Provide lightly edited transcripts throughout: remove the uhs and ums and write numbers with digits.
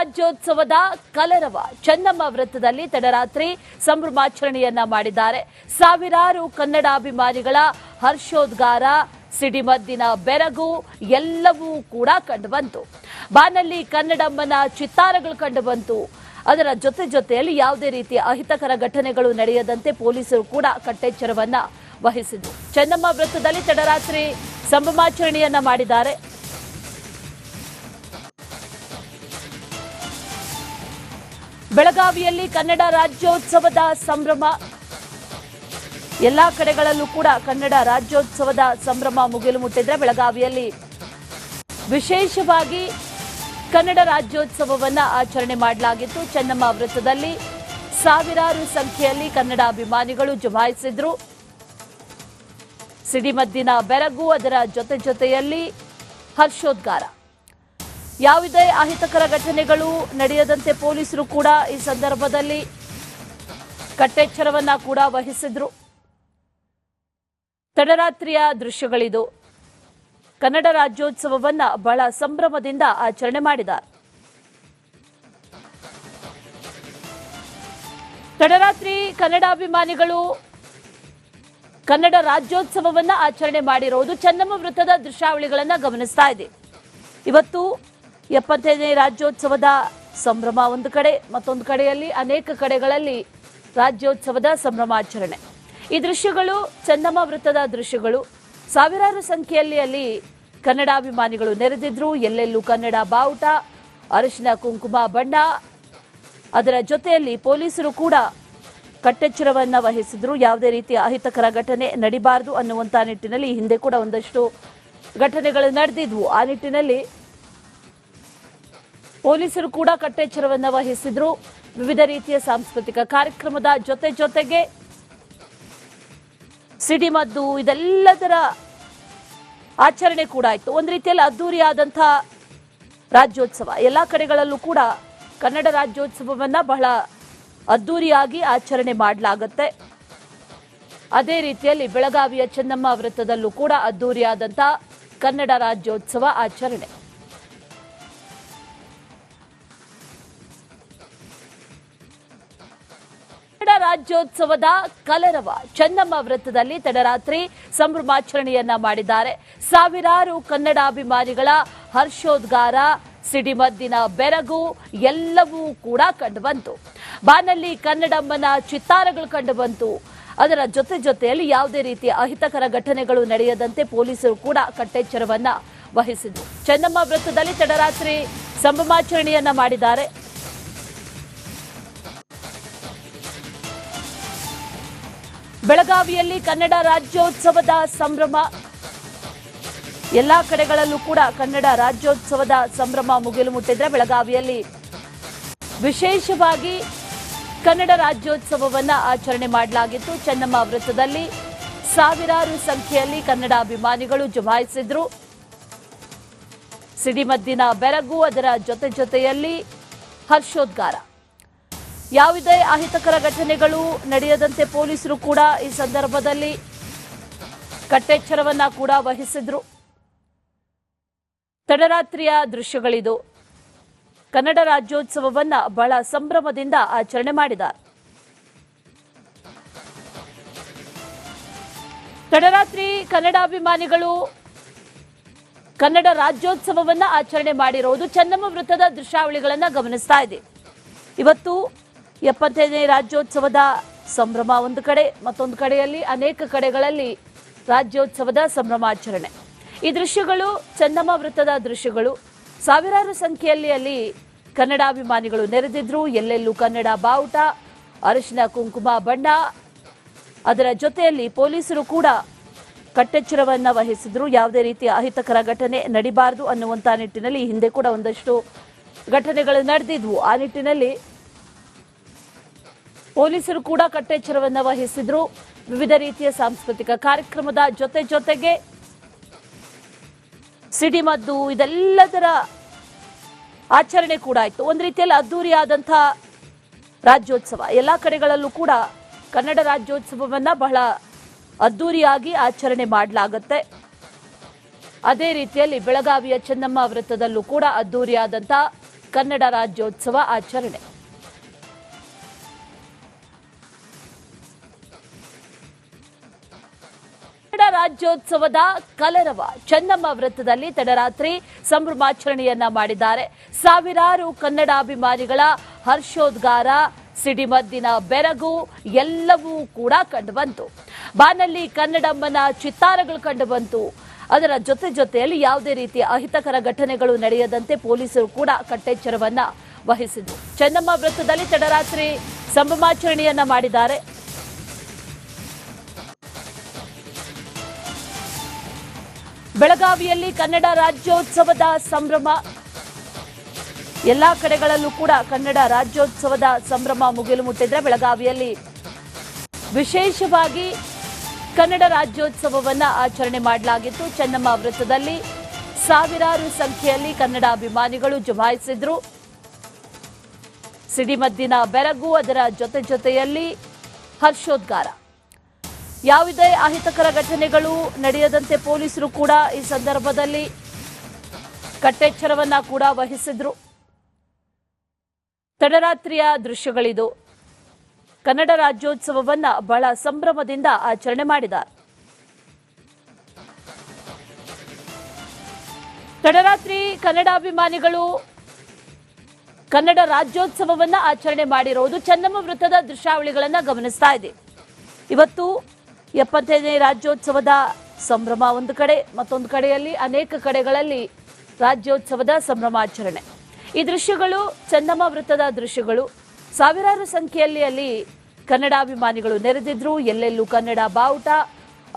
ರಾಜ್ಯೋತ್ಸವದ ಕಲರವ ಚೆನ್ನಮ್ಮ ವೃತ್ತದಲ್ಲಿ ತಡರಾತ್ರಿ ಸಂಭ್ರಮಾಚರಣೆಯನ್ನ ಮಾಡಿದ್ದಾರೆ. ಸಾವಿರಾರು ಕನ್ನಡಾಭಿಮಾನಿಗಳ ಹರ್ಷೋದ್ಗಾರ, ಸಿಡಿಮದ್ದಿನ ಬೆರಗು ಎಲ್ಲವೂ ಕೂಡ ಕಂಡುಬಂತು. ಬಾನಲ್ಲಿ ಕನ್ನಡಮ್ಮನ ಚಿತ್ತಾರಗಳು ಕಂಡುಬಂತು. ಅದರ ಜೊತೆಯಲ್ಲಿ ಯಾವುದೇ ರೀತಿಯ ಅಹಿತಕರ ಘಟನೆಗಳು ನಡೆಯದಂತೆ ಪೊಲೀಸರು ಕೂಡ ಕಟ್ಟೆಚ್ಚರವನ್ನ ವಹಿಸಿದ್ರು. ಚೆನ್ನಮ್ಮ ವೃತ್ತದಲ್ಲಿ ತಡರಾತ್ರಿ ಸಂಭ್ರಮಾಚರಣೆಯನ್ನ ಮಾಡಿದ್ದಾರೆ. ಬೆಳಗಾವಿಯಲ್ಲಿ ಕನ್ನಡ ರಾಜ್ಯೋತ್ಸವದ ಸಂಭ್ರಮ. ಎಲ್ಲಾ ಕಡೆಗಳಲ್ಲೂ ಕೂಡ ಕನ್ನಡ ರಾಜ್ಯೋತ್ಸವದ ಸಂಭ್ರಮ ಮುಗಿಲು ಮುಟ್ಟಿದ್ರೆ ಬೆಳಗಾವಿಯಲ್ಲಿ ವಿಶೇಷವಾಗಿ ಕನ್ನಡ ರಾಜ್ಯೋತ್ಸವವನ್ನ ಆಚರಣೆ ಮಾಡಲಾಗಿತ್ತು. ಚೆನ್ನಮ್ಮ ವೃತ್ತದಲ್ಲಿ ಸಾವಿರಾರು ಸಂಖ್ಯೆಯಲ್ಲಿ ಕನ್ನಡ ಅಭಿಮಾನಿಗಳು ಜಮಾಯಿಸಿದ್ರು. ಸಿಡಿಮದ್ದಿನ ಬೆರಗು, ಅದರ ಜೊತೆಯಲ್ಲಿ ಹರ್ಷೋದ್ಗಾರ. ಯಾವುದೇ ಅಹಿತಕರ ಘಟನೆಗಳು ನಡೆಯದಂತೆ ಪೊಲೀಸರು ಕೂಡ ಈ ಸಂದರ್ಭದಲ್ಲಿ ಕಟ್ಟೆಚ್ಚರವನ್ನ ಕೂಡ ವಹಿಸಿದ್ರು. ತಡರಾತ್ರಿಯ ದೃಶ್ಯಗಳಿದು. ಕನ್ನಡ ರಾಜ್ಯೋತ್ಸವವನ್ನ ಬಹಳ ಸಂಭ್ರಮದಿಂದ ಆಚರಣೆ ಮಾಡಿದ್ದಾರೆ. ತಡರಾತ್ರಿ ಕನ್ನಡಾಭಿಮಾನಿಗಳು ಕನ್ನಡ ರಾಜ್ಯೋತ್ಸವವನ್ನ ಆಚರಣೆ ಮಾಡಿರುವುದು ಚೆನ್ನಮ್ಮ ವೃತ್ತದ ದೃಶ್ಯಾವಳಿಗಳನ್ನ ಗಮನಿಸ್ತಾ ಇದೆ. ಇವತ್ತು 75ನೇ ರಾಜ್ಯೋತ್ಸವದ ಸಂಭ್ರಮ ಒಂದು ಕಡೆ, ಮತ್ತೊಂದು ಕಡೆಯಲ್ಲಿ ಅನೇಕ ಕಡೆಗಳಲ್ಲಿ ರಾಜ್ಯೋತ್ಸವದ ಸಂಭ್ರಮಾಚರಣೆ. ಈ ದೃಶ್ಯಗಳು ಚೆನ್ನಮ್ಮ ವೃತ್ತದ ದೃಶ್ಯಗಳು. ಸಾವಿರಾರು ಸಂಖ್ಯೆಯಲ್ಲಿ ಅಲ್ಲಿ ಕನ್ನಡಾಭಿಮಾನಿಗಳು ನೆರೆದಿದ್ರು. ಎಲ್ಲೆಲ್ಲೂ ಕನ್ನಡ ಬಾವುಟ, ಅರಿಶಿನ ಕುಂಕುಮ ಬಣ್ಣ, ಅದರ ಜೊತೆಯಲ್ಲಿ ಪೊಲೀಸರು ಕೂಡ ಕಟ್ಟೆಚ್ಚರವನ್ನ ವಹಿಸಿದ್ರು. ಯಾವುದೇ ರೀತಿಯ ಅಹಿತಕರ ಘಟನೆ ನಡಿಬಾರದು ಅನ್ನುವಂಥ ನಿಟ್ಟಿನಲ್ಲಿ ಹಿಂದೆ ಕೂಡ ಒಂದಷ್ಟು ಘಟನೆಗಳು ನಡೆದಿದ್ವು. ಆ ನಿಟ್ಟಿನಲ್ಲಿ ಪೊಲೀಸರು ಕೂಡ ಕಟ್ಟೆಚ್ಚರವನ್ನ ವಹಿಸಿದ್ರು. ವಿವಿಧ ರೀತಿಯ ಸಾಂಸ್ಕೃತಿಕ ಕಾರ್ಯಕ್ರಮದ ಜೊತೆಗೆ ಸಿಡಿಮದ್ದು ಇದೆಲ್ಲದರ ಆಚರಣೆ ಕೂಡ ಆಯಿತು. ಒಂದು ರೀತಿಯಲ್ಲಿ ಅದ್ದೂರಿಯಾದಂತಹ ರಾಜ್ಯೋತ್ಸವ. ಎಲ್ಲ ಕಡೆಗಳಲ್ಲೂ ಕೂಡ ಕನ್ನಡ ರಾಜ್ಯೋತ್ಸವವನ್ನ ಬಹಳ ಅದ್ದೂರಿಯಾಗಿ ಆಚರಣೆ ಮಾಡಲಾಗುತ್ತೆ. ಅದೇ ರೀತಿಯಲ್ಲಿ ಬೆಳಗಾವಿಯ ಚೆನ್ನಮ್ಮ ವೃತ್ತದಲ್ಲೂ ಕೂಡ ಅದ್ದೂರಿಯಾದಂತಹ ಕನ್ನಡ ರಾಜ್ಯೋತ್ಸವ ಆಚರಣೆ. ಕನ್ನಡ ರಾಜ್ಯೋತ್ಸವದ ಕಲರವ ಚೆನ್ನಮ್ಮ ವೃತ್ತದಲ್ಲಿ ತಡರಾತ್ರಿ ಸಂಭ್ರಮಾಚರಣೆಯನ್ನ ಮಾಡಿದ್ದಾರೆ. ಸಾವಿರಾರು ಕನ್ನಡಾಭಿಮಾನಿಗಳ ಹರ್ಷೋದ್ಗಾರ, ಸಿಡಿಮದ್ದಿನ ಬೆರಗು ಎಲ್ಲವೂ ಕೂಡ ಕಂಡುಬಂತು. ಬಾನಲ್ಲಿ ಕನ್ನಡಮ್ಮನ ಚಿತ್ತಾರಗಳು ಕಂಡುಬಂತು. ಅದರ ಜೊತೆಯಲ್ಲಿ ಯಾವುದೇ ರೀತಿಯ ಅಹಿತಕರ ಘಟನೆಗಳು ನಡೆಯದಂತೆ ಪೊಲೀಸರು ಕೂಡ ಕಟ್ಟೆಚ್ಚರವನ್ನ ವಹಿಸಿದ್ರು. ಚೆನ್ನಮ್ಮ ವೃತ್ತದಲ್ಲಿ ತಡರಾತ್ರಿ ಸಂಭ್ರಮಾಚರಣೆಯನ್ನ ಮಾಡಿದ್ದಾರೆ. ಬೆಳಗಾವಿಯಲ್ಲಿ ಕನ್ನಡ ರಾಜ್ಯೋತ್ಸವದ ಸಂಭ್ರಮ. ಎಲ್ಲಾ ಕಡೆಗಳಲ್ಲೂ ಕೂಡ ಕನ್ನಡ ರಾಜ್ಯೋತ್ಸವದ ಸಂಭ್ರಮ ಮುಗಿಲು ಮುಟ್ಟಿದ್ರೆ ಬೆಳಗಾವಿಯಲ್ಲಿ ವಿಶೇಷವಾಗಿ ಕನ್ನಡ ರಾಜ್ಯೋತ್ಸವವನ್ನ ಆಚರಣೆ ಮಾಡಲಾಗಿತ್ತು. ಚೆನ್ನಮ್ಮ ವೃತ್ತದಲ್ಲಿ ಸಾವಿರಾರು ಸಂಖ್ಯೆಯಲ್ಲಿ ಕನ್ನಡ ಅಭಿಮಾನಿಗಳು ಜಮಾಯಿಸಿದ್ರು. ಸಿಡಿಮದ್ದಿನ ಬೆರಗು, ಅದರ ಜೊತೆಯಲ್ಲಿ ಹರ್ಷೋದ್ಗಾರ. ಯಾವುದೇ ಅಹಿತಕರ ಘಟನೆಗಳು ನಡೆಯದಂತೆ ಪೊಲೀಸರು ಕೂಡ ಈ ಸಂದರ್ಭದಲ್ಲಿ ಕಟ್ಟೆಚ್ಚರವನ್ನ ಕೂಡ ವಹಿಸಿದ್ರು. ತಡರಾತ್ರಿಯ ದೃಶ್ಯಗಳಿದು. ಕನ್ನಡ ರಾಜ್ಯೋತ್ಸವವನ್ನ ಬಹಳ ಸಂಭ್ರಮದಿಂದ ಆಚರಣೆ ಮಾಡಿದ್ದಾರೆ. ತಡರಾತ್ರಿ ಕನ್ನಡಾಭಿಮಾನಿಗಳು ಕನ್ನಡ ರಾಜ್ಯೋತ್ಸವವನ್ನ ಆಚರಣೆ ಮಾಡಿರುವುದು ಚೆನ್ನಮ್ಮ ವೃತ್ತದ ದೃಶ್ಯಾವಳಿಗಳನ್ನ ಗಮನಿಸ್ತಾ ಇದೆ. ಇವತ್ತು 75ನೇ ರಾಜ್ಯೋತ್ಸವದ ಸಂಭ್ರಮ ಒಂದು ಕಡೆ, ಮತ್ತೊಂದು ಕಡೆಯಲ್ಲಿ ಅನೇಕ ಕಡೆಗಳಲ್ಲಿ ರಾಜ್ಯೋತ್ಸವದ ಸಂಭ್ರಮಾಚರಣೆ. ಈ ದೃಶ್ಯಗಳು ಚೆನ್ನಮ್ಮ ವೃತ್ತದ ದೃಶ್ಯಗಳು. ಸಾವಿರಾರು ಸಂಖ್ಯೆಯಲ್ಲಿ ಅಲ್ಲಿ ಕನ್ನಡಾಭಿಮಾನಿಗಳು ನೆರೆದಿದ್ರು. ಎಲ್ಲೆಲ್ಲೂ ಕನ್ನಡ ಬಾವುಟ, ಅರಿಶಿನ ಕುಂಕುಮ ಬಣ್ಣ, ಅದರ ಜೊತೆಯಲ್ಲಿ ಪೊಲೀಸರು ಕೂಡ ಕಟ್ಟೆಚ್ಚರವನ್ನ ವಹಿಸಿದ್ರು. ಯಾವುದೇ ರೀತಿಯ ಅಹಿತಕರ ಘಟನೆ ನಡಿಬಾರದು ಅನ್ನುವಂಥ ನಿಟ್ಟಿನಲ್ಲಿ ಹಿಂದೆ ಕೂಡ ಒಂದಷ್ಟು ಘಟನೆಗಳು ನಡೆದಿದ್ವು. ಆ ನಿಟ್ಟಿನಲ್ಲಿ ಪೊಲೀಸರು ಕೂಡ ಕಟ್ಟೆಚ್ಚರವನ್ನ ವಹಿಸಿದ್ರು. ವಿವಿಧ ರೀತಿಯ ಸಾಂಸ್ಕೃತಿಕ ಕಾರ್ಯಕ್ರಮದ ಜೊತೆಗೆ ಸಿಡಿಮದ್ದು ಇದೆಲ್ಲದರ ಆಚರಣೆ ಕೂಡ ಆಯಿತು. ಒಂದು ರೀತಿಯಲ್ಲಿ ಅದ್ದೂರಿಯಾದಂತಹ ರಾಜ್ಯೋತ್ಸವ. ಎಲ್ಲ ಕಡೆಗಳಲ್ಲೂ ಕೂಡ ಕನ್ನಡ ರಾಜ್ಯೋತ್ಸವವನ್ನ ಬಹಳ ಅದ್ದೂರಿಯಾಗಿ ಆಚರಣೆ ಮಾಡಲಾಗುತ್ತೆ. ಅದೇ ರೀತಿಯಲ್ಲಿ ಬೆಳಗಾವಿಯ ಚೆನ್ನಮ್ಮ ವೃತ್ತದಲ್ಲೂ ಕೂಡ ಅದ್ದೂರಿಯಾದಂತಹ ಕನ್ನಡ ರಾಜ್ಯೋತ್ಸವ ಆಚರಣೆ. ಕನ್ನಡ ರಾಜ್ಯೋತ್ಸವದ ಕಲರವ ಚೆನ್ನಮ್ಮ ವೃತ್ತದಲ್ಲಿ ತಡರಾತ್ರಿ ಸಂಭ್ರಮಾಚರಣೆಯನ್ನ ಮಾಡಿದ್ದಾರೆ. ಸಾವಿರಾರು ಕನ್ನಡಾಭಿಮಾನಿಗಳ ಹರ್ಷೋದ್ಗಾರ, ಸಿಡಿಮದ್ದಿನ ಬೆರಗು ಎಲ್ಲವೂ ಕೂಡ ಕಂಡುಬಂತು. ಬಾನಲ್ಲಿ ಕನ್ನಡಮ್ಮನ ಚಿತ್ತಾರಗಳು ಕಂಡುಬಂತು. ಅದರ ಜೊತೆಯಲ್ಲಿ ಯಾವುದೇ ರೀತಿಯ ಅಹಿತಕರ ಘಟನೆಗಳು ನಡೆಯದಂತೆ ಪೊಲೀಸರು ಕೂಡ ಕಟ್ಟೆಚ್ಚರವನ್ನ ವಹಿಸಿದರು. ಚೆನ್ನಮ್ಮ ವೃತ್ತದಲ್ಲಿ ತಡರಾತ್ರಿ ಸಂಭ್ರಮಾಚರಣೆಯನ್ನ ಮಾಡಿದ್ದಾರೆ. ಬೆಳಗಾವಿಯಲ್ಲಿ ಕನ್ನಡ ರಾಜ್ಯೋತ್ಸವದ ಸಂಭ್ರಮ. ಎಲ್ಲಾ ಕಡೆಗಳಲ್ಲೂ ಕೂಡ ಕನ್ನಡ ರಾಜ್ಯೋತ್ಸವದ ಸಂಭ್ರಮ ಮುಗಿಲು ಮುಟ್ಟಿದ್ರೆ ಬೆಳಗಾವಿಯಲ್ಲಿ ವಿಶೇಷವಾಗಿ ಕನ್ನಡ ರಾಜ್ಯೋತ್ಸವವನ್ನ ಆಚರಣೆ ಮಾಡಲಾಗಿತ್ತು. ಚೆನ್ನಮ್ಮ ವೃತ್ತದಲ್ಲಿ ಸಾವಿರಾರು ಸಂಖ್ಯೆಯಲ್ಲಿ ಕನ್ನಡ ಅಭಿಮಾನಿಗಳು ಜಮಾಯಿಸಿದ್ರು. ಸಿಡಿಮದ್ದಿನ ಬೆರಗು, ಅದರ ಜೊತೆಯಲ್ಲಿ ಹರ್ಷೋದ್ಗಾರ. ಯಾವುದೇ ಅಹಿತಕರ ಘಟನೆಗಳು ನಡೆಯದಂತೆ ಪೊಲೀಸರು ಕೂಡ ಈ ಸಂದರ್ಭದಲ್ಲಿ ಕಟ್ಟೆಚ್ಚರವನ್ನ ಕೂಡ ವಹಿಸಿದ್ರು. ತಡರಾತ್ರಿಯ ದೃಶ್ಯಗಳಿದು. ಕನ್ನಡ ರಾಜ್ಯೋತ್ಸವವನ್ನ ಬಹಳ ಸಂಭ್ರಮದಿಂದ ಆಚರಣೆ ಮಾಡಿದ್ದಾರೆ. ತಡರಾತ್ರಿ ಕನ್ನಡಾಭಿಮಾನಿಗಳು ಕನ್ನಡ ರಾಜ್ಯೋತ್ಸವವನ್ನ ಆಚರಣೆ ಮಾಡಿರುವುದು ಚೆನ್ನಮ್ಮ ವೃತ್ತದ ದೃಶ್ಯಾವಳಿಗಳನ್ನ ಗಮನಿಸ್ತಾ ಇದೆ. ಇವತ್ತು 75ನೇ ರಾಜ್ಯೋತ್ಸವದ ಸಂಭ್ರಮ ಒಂದು ಕಡೆ, ಮತ್ತೊಂದು ಕಡೆಯಲ್ಲಿ ಅನೇಕ ಕಡೆಗಳಲ್ಲಿ ರಾಜ್ಯೋತ್ಸವದ ಸಂಭ್ರಮಾಚರಣೆ. ಈ ದೃಶ್ಯಗಳು ಚೆನ್ನಮ್ಮ ವೃತ್ತದ ದೃಶ್ಯಗಳು. ಸಾವಿರಾರು ಸಂಖ್ಯೆಯಲ್ಲಿ ಅಲ್ಲಿ ಕನ್ನಡಾಭಿಮಾನಿಗಳು ನೆರೆದಿದ್ರು. ಎಲ್ಲೆಲ್ಲೂ ಕನ್ನಡ ಬಾವುಟ,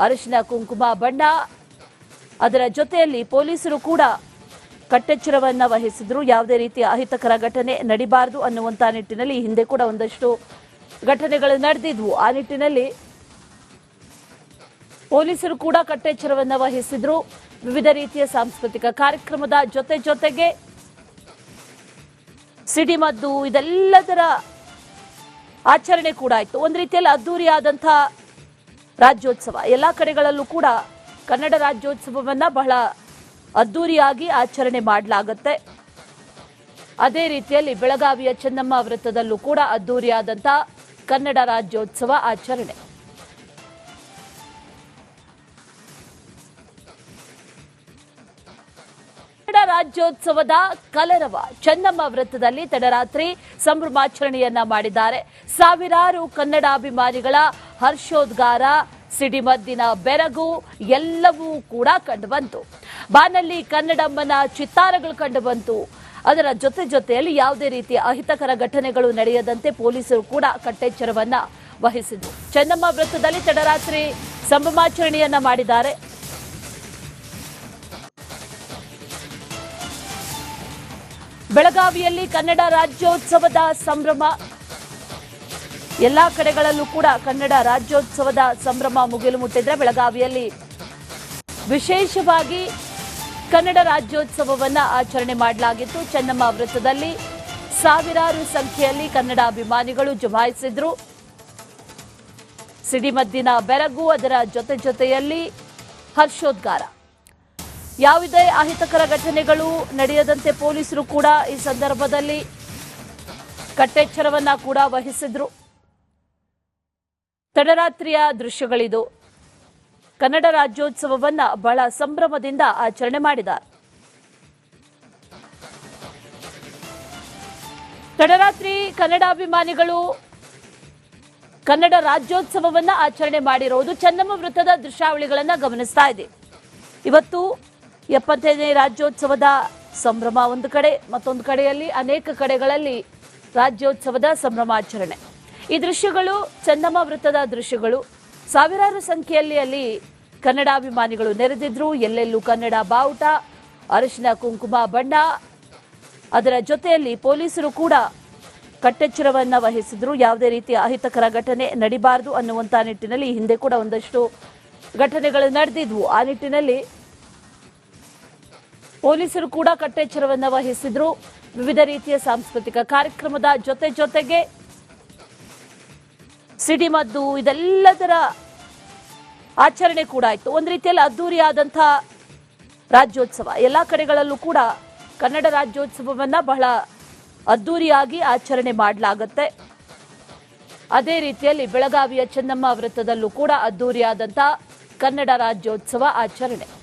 ಅರಿಶಿನ ಕುಂಕುಮ ಬಣ್ಣ, ಅದರ ಜೊತೆಯಲ್ಲಿ ಪೊಲೀಸರು ಕೂಡ ಕಟ್ಟೆಚ್ಚರವನ್ನ ವಹಿಸಿದ್ರು. ಯಾವುದೇ ರೀತಿಯ ಅಹಿತಕರ ಘಟನೆ ನಡಿಬಾರದು ಅನ್ನುವಂಥ ನಿಟ್ಟಿನಲ್ಲಿ ಹಿಂದೆ ಕೂಡ ಒಂದಷ್ಟು ಘಟನೆಗಳು ನಡೆದಿದ್ವು. ಆ ನಿಟ್ಟಿನಲ್ಲಿ ಪೊಲೀಸರು ಕೂಡ ಕಟ್ಟೆಚ್ಚರವನ್ನ ವಹಿಸಿದ್ರು. ವಿವಿಧ ರೀತಿಯ ಸಾಂಸ್ಕೃತಿಕ ಕಾರ್ಯಕ್ರಮದ ಜೊತೆಗೆ ಸಿಡಿಮದ್ದು ಇದೆಲ್ಲದರ ಆಚರಣೆ ಕೂಡ ಆಯಿತು. ಒಂದು ರೀತಿಯಲ್ಲಿ ಅದ್ದೂರಿಯಾದಂತಹ ರಾಜ್ಯೋತ್ಸವ. ಎಲ್ಲ ಕಡೆಗಳಲ್ಲೂ ಕೂಡ ಕನ್ನಡ ರಾಜ್ಯೋತ್ಸವವನ್ನ ಬಹಳ ಅದ್ದೂರಿಯಾಗಿ ಆಚರಣೆ ಮಾಡಲಾಗುತ್ತೆ. ಅದೇ ರೀತಿಯಲ್ಲಿ ಬೆಳಗಾವಿಯ ಚೆನ್ನಮ್ಮ ವೃತ್ತದಲ್ಲೂ ಕೂಡ ಅದ್ದೂರಿಯಾದಂತಹ ಕನ್ನಡ ರಾಜ್ಯೋತ್ಸವ ಆಚರಣೆ. ಕನ್ನಡ ರಾಜ್ಯೋತ್ಸವದ ಕಲರವ ಚೆನ್ನಮ್ಮ ವೃತ್ತದಲ್ಲಿ ತಡರಾತ್ರಿ ಸಂಭ್ರಮಾಚರಣೆಯನ್ನ ಮಾಡಿದ್ದಾರೆ. ಸಾವಿರಾರು ಕನ್ನಡಾಭಿಮಾನಿಗಳ ಹರ್ಷೋದ್ಗಾರ, ಸಿಡಿಮದ್ದಿನ ಬೆರಗು ಎಲ್ಲವೂ ಕೂಡ ಕಂಡುಬಂತು. ಬಾನಲ್ಲಿ ಕನ್ನಡಮ್ಮನ ಚಿತ್ತಾರಗಳು ಕಂಡುಬಂತು. ಅದರ ಜೊತೆಯಲ್ಲಿ ಯಾವುದೇ ರೀತಿಯ ಅಹಿತಕರ ಘಟನೆಗಳು ನಡೆಯದಂತೆ ಪೊಲೀಸರು ಕೂಡ ಕಟ್ಟೆಚ್ಚರವನ್ನ ವಹಿಸಿದರು. ಚೆನ್ನಮ್ಮ ವೃತ್ತದಲ್ಲಿ ತಡರಾತ್ರಿ ಸಂಭ್ರಮಾಚರಣೆಯನ್ನ ಮಾಡಿದ್ದಾರೆ. ಬೆಳಗಾವಿಯಲ್ಲಿ ಕನ್ನಡ ರಾಜ್ಯೋತ್ಸವದ ಸಂಭ್ರಮ. ಎಲ್ಲಾ ಕಡೆಗಳಲ್ಲೂ ಕೂಡ ಕನ್ನಡ ರಾಜ್ಯೋತ್ಸವದ ಸಂಭ್ರಮ ಮುಗಿಲು ಮುಟ್ಟಿದ್ರೆ ಬೆಳಗಾವಿಯಲ್ಲಿ ವಿಶೇಷವಾಗಿ ಕನ್ನಡ ರಾಜ್ಯೋತ್ಸವವನ್ನ ಆಚರಣೆ ಮಾಡಲಾಗಿತ್ತು. ಚೆನ್ನಮ್ಮ ವೃತ್ತದಲ್ಲಿ ಸಾವಿರಾರು ಸಂಖ್ಯೆಯಲ್ಲಿ ಕನ್ನಡ ಅಭಿಮಾನಿಗಳು ಜಮಾಯಿಸಿದ್ರು. ಸಿಡಿಮದ್ದಿನ ಬೆರಗು, ಅದರ ಜೊತೆಯಲ್ಲಿ ಹರ್ಷೋದ್ಗಾರ. ಯಾವುದೇ ಅಹಿತಕರ ಘಟನೆಗಳು ನಡೆಯದಂತೆ ಪೊಲೀಸರು ಕೂಡ ಈ ಸಂದರ್ಭದಲ್ಲಿ ಕಟ್ಟೆಚ್ಚರವನ್ನ ಕೂಡ ವಹಿಸಿದ್ರು. ತಡರಾತ್ರಿಯ ದೃಶ್ಯಗಳಿದು. ಕನ್ನಡ ರಾಜ್ಯೋತ್ಸವವನ್ನ ಬಹಳ ಸಂಭ್ರಮದಿಂದ ಆಚರಣೆ ಮಾಡಿದ್ದಾರೆ. ತಡರಾತ್ರಿ ಕನ್ನಡಾಭಿಮಾನಿಗಳು ಕನ್ನಡ ರಾಜ್ಯೋತ್ಸವವನ್ನ ಆಚರಣೆ ಮಾಡಿರುವುದು ಚೆನ್ನಮ್ಮ ವೃತ್ತದ ದೃಶ್ಯಾವಳಿಗಳನ್ನ ಗಮನಿಸ್ತಾ ಇದೆ. ಇವತ್ತು 75ನೇ ರಾಜ್ಯೋತ್ಸವದ ಸಂಭ್ರಮ ಒಂದು ಕಡೆ, ಮತ್ತೊಂದು ಕಡೆಯಲ್ಲಿ ಅನೇಕ ಕಡೆಗಳಲ್ಲಿ ರಾಜ್ಯೋತ್ಸವದ ಸಂಭ್ರಮಾಚರಣೆ. ಈ ದೃಶ್ಯಗಳು ಚೆನ್ನಮ್ಮ ವೃತ್ತದ ದೃಶ್ಯಗಳು. ಸಾವಿರಾರು ಸಂಖ್ಯೆಯಲ್ಲಿ ಅಲ್ಲಿ ಕನ್ನಡಾಭಿಮಾನಿಗಳು ನೆರೆದಿದ್ರು. ಎಲ್ಲೆಲ್ಲೂ ಕನ್ನಡ ಬಾವುಟ, ಅರಿಶಿನ ಕುಂಕುಮ ಬಣ್ಣ, ಅದರ ಜೊತೆಯಲ್ಲಿ ಪೊಲೀಸರು ಕೂಡ ಕಟ್ಟೆಚ್ಚರವನ್ನ ವಹಿಸಿದ್ರು. ಯಾವುದೇ ರೀತಿಯ ಅಹಿತಕರ ಘಟನೆ ನಡಿಬಾರದು ಅನ್ನುವಂಥ ನಿಟ್ಟಿನಲ್ಲಿ ಹಿಂದೆ ಕೂಡ ಒಂದಷ್ಟು ಘಟನೆಗಳು ನಡೆದಿದ್ವು. ಆ ನಿಟ್ಟಿನಲ್ಲಿ ಪೊಲೀಸರು ಕೂಡ ಕಟ್ಟೆಚ್ಚರವನ್ನ ವಹಿಸಿದ್ರು. ವಿವಿಧ ರೀತಿಯ ಸಾಂಸ್ಕೃತಿಕ ಕಾರ್ಯಕ್ರಮದ ಜೊತೆಗೆ ಸಿಡಿಮದ್ದು ಇದೆಲ್ಲದರ ಆಚರಣೆ ಕೂಡ ಆಯಿತು. ಒಂದು ರೀತಿಯಲ್ಲಿ ಅದ್ದೂರಿಯಾದಂತಹ ರಾಜ್ಯೋತ್ಸವ. ಎಲ್ಲ ಕಡೆಗಳಲ್ಲೂ ಕೂಡ ಕನ್ನಡ ರಾಜ್ಯೋತ್ಸವವನ್ನ ಬಹಳ ಅದ್ದೂರಿಯಾಗಿ ಆಚರಣೆ ಮಾಡಲಾಗುತ್ತೆ. ಅದೇ ರೀತಿಯಲ್ಲಿ ಬೆಳಗಾವಿಯ ಚೆನ್ನಮ್ಮ ವೃತ್ತದಲ್ಲೂ ಕೂಡ ಅದ್ದೂರಿಯಾದಂಥ ಕನ್ನಡ ರಾಜ್ಯೋತ್ಸವ ಆಚರಣೆ.